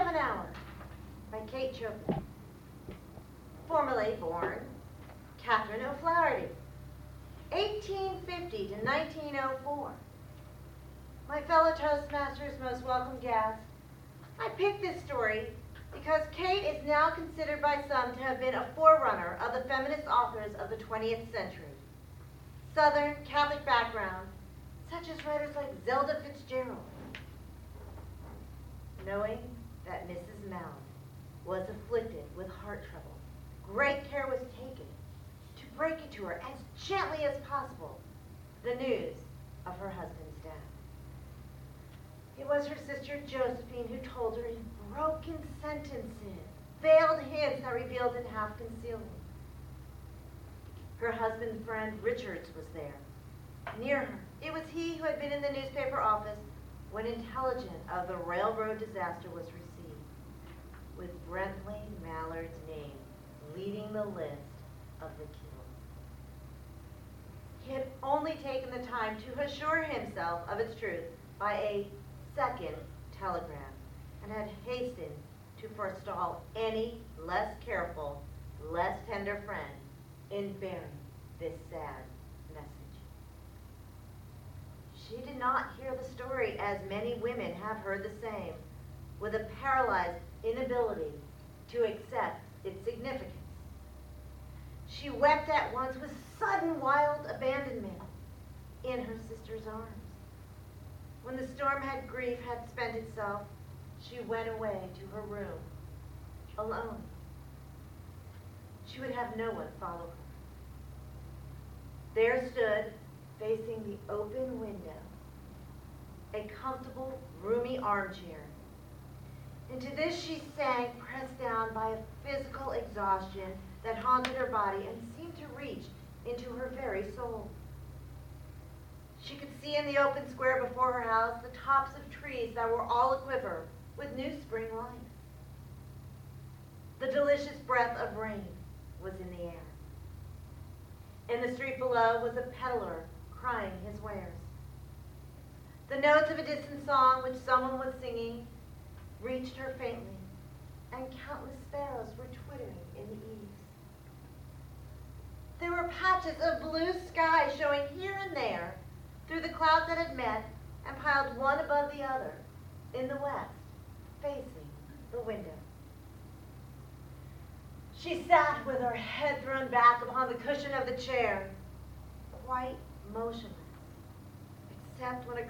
of an Hour by Kate Chopin. Formerly born Catherine O'Flaherty, 1850 to 1904. My fellow Toastmasters, most welcome guests, I picked this story because Kate is now considered by some to have been a forerunner of the feminist authors of the 20th century. Southern Catholic background, such as writers like Zelda Fitzgerald. Knowing that Mrs. Mallon was afflicted with heart trouble, great care was taken to break it to her as gently as possible the news of her husband's death. It was her sister Josephine who told her in broken sentences, veiled hints that revealed and half concealed. Her husband's friend Richards was there, near her. It was he who had been in the newspaper office when intelligence of the railroad disaster was received, with Brentley Mallard's name leading the list of the killed. He had only taken the time to assure himself of its truth by a second telegram, and had hastened to forestall any less careful, less tender friend in bearing this sad message. She did not hear the story as many women have heard the same, with a paralyzed inability to accept its significance. She wept at once with sudden wild abandonment in her sister's arms. When the storm had spent itself, she went away to her room, alone. She would have no one follow her. There stood, facing the open window, a comfortable, roomy armchair. Into this she sank, pressed down by a physical exhaustion that haunted her body and seemed to reach into her very soul. She could see in the open square before her house the tops of trees that were all aquiver with new spring life. The delicious breath of rain was in the air. In the street below was a peddler crying his wares. The notes of a distant song which someone was singing reached her faintly, and countless sparrows were twittering in the eaves. There were patches of blue sky showing here and there through the clouds that had met and piled one above the other in the west, facing the window. She sat with her head thrown back upon the cushion of the chair, quite motionless, except when a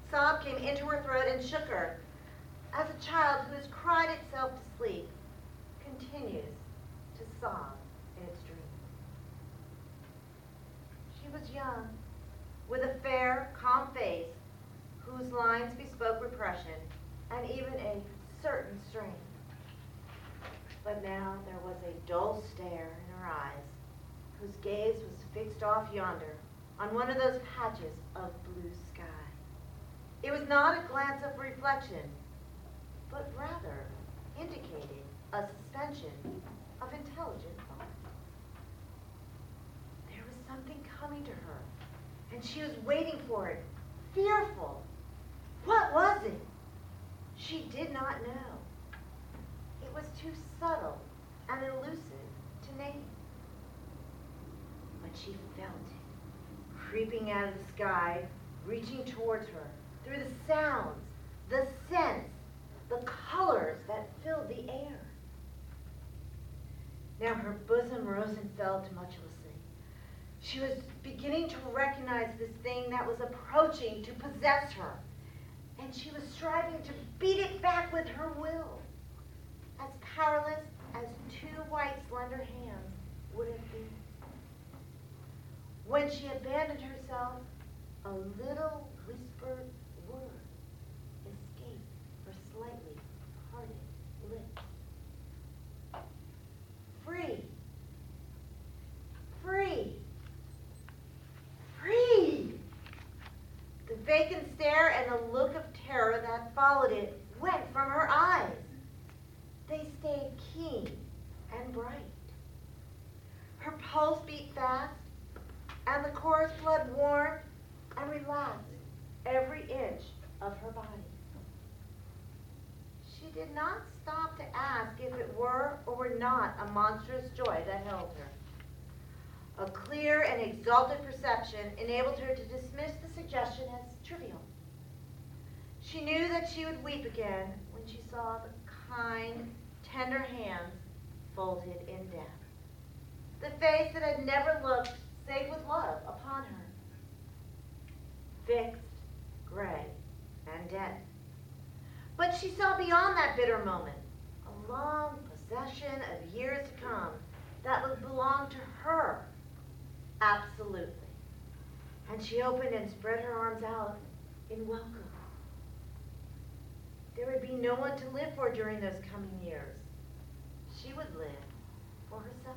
sob came into her throat and shook her, as a child who has cried itself to sleep continues to sob in its dreams. She was young, with a fair, calm face whose lines bespoke repression and even a certain strength. But now there was a dull stare in her eyes, whose gaze was fixed off yonder on one of those patches of blue sky. It was not a glance of reflection, but rather indicated a suspension of intelligent thought. There was something coming to her, and she was waiting for it, fearful. What was it? She did not know. It was too subtle and elusive to name. But she felt it, creeping out of the sky, reaching towards her, through the sounds, the scents, the colors that filled the air. Now her bosom rose and fell tumultuously. She was beginning to recognize this thing that was approaching to possess her, and she was striving to beat it back with her will, as powerless as two white, slender hands would have been. When she abandoned herself, a little whispered word escaped her slightly parted lips. Free. Free. Free. The vacant stare and the look of terror that followed it went from her eyes. They stayed keen and bright. Her pulse beat fast, and the coarse blood warmed and relaxed every inch of her body. She did not stop to ask if it were or were not a monstrous joy that held her. A clear and exalted perception enabled her to dismiss the suggestion as trivial. She knew that she would weep again when she saw the kind, tender hands folded in death. The face that had never looked save with love upon her. Fixed, gray, and dead. But she saw beyond that bitter moment a long possession of years to come that would belong to her, absolutely. And she opened and spread her arms out in welcome. There would be no one to live for during those coming years. She would live for herself.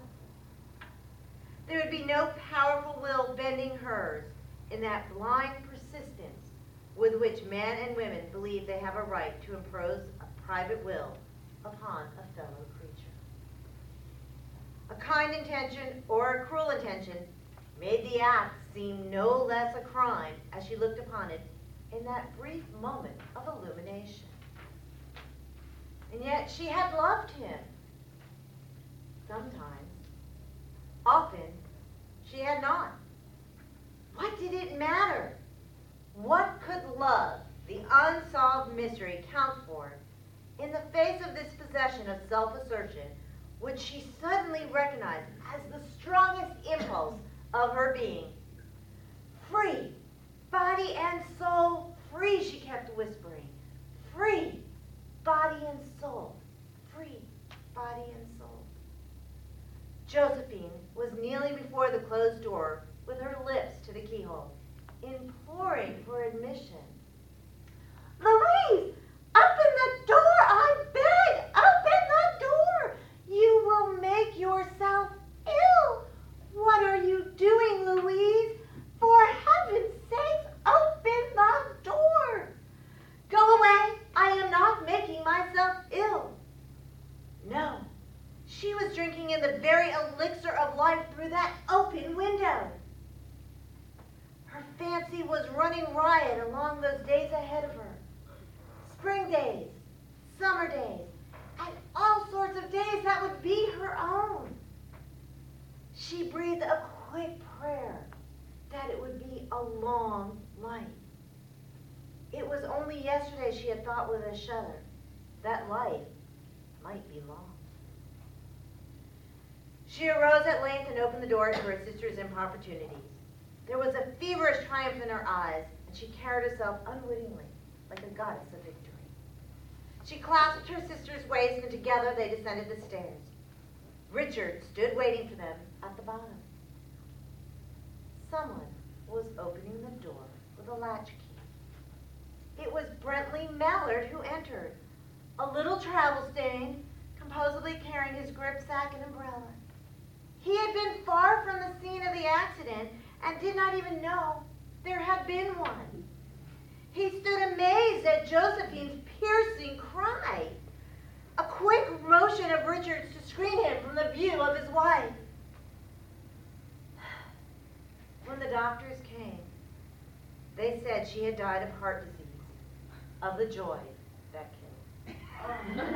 There would be no powerful will bending hers in that blind persistence with which men and women believe they have a right to impose a private will upon a fellow creature. A kind intention or a cruel intention made the act seem no less a crime as she looked upon it in that brief moment of illumination. And yet she had loved him. Sometimes. Often, she had not. What did it matter? What could love, the unsolved mystery, count for in the face of this possession of self-assertion, which she suddenly recognized as the strongest impulse of her being? Free, body and soul, free, she kept whispering. Free, body and soul, free, body and soul. Josephine was kneeling before the closed door with her lips to the keyhole, imploring for admission. Louise, open the door, I beg! Open the door! You will make yourself ill. What are you doing, Louise? For heaven's sake, open the door. Go away. I am not making myself ill. No, she was drinking in the very elixir of life through that open window. Her fancy was running riot along those days ahead of her. Spring days, summer days, and all sorts of days that would be her own. She breathed a quick prayer that it would be a long life. It was only yesterday she had thought with a shudder that life might be long. She arose at length and opened the door to her sister's importunities. There was a feverish triumph in her eyes, and she carried herself unwittingly like a goddess of victory. She clasped her sister's waist, and together they descended the stairs. Richard stood waiting for them at the bottom. Someone was opening the door with a latchkey. It was Brentley Mallard who entered, a little travel-stained, composedly carrying his gripsack and umbrella. He had been far from the scene of the accident and did not even know there had been one. He stood amazed at Josephine's piercing cry, a quick motion of Richard's to screen him from the view of his wife. When the doctors came, they said she had died of heart disease, of the joy that killed.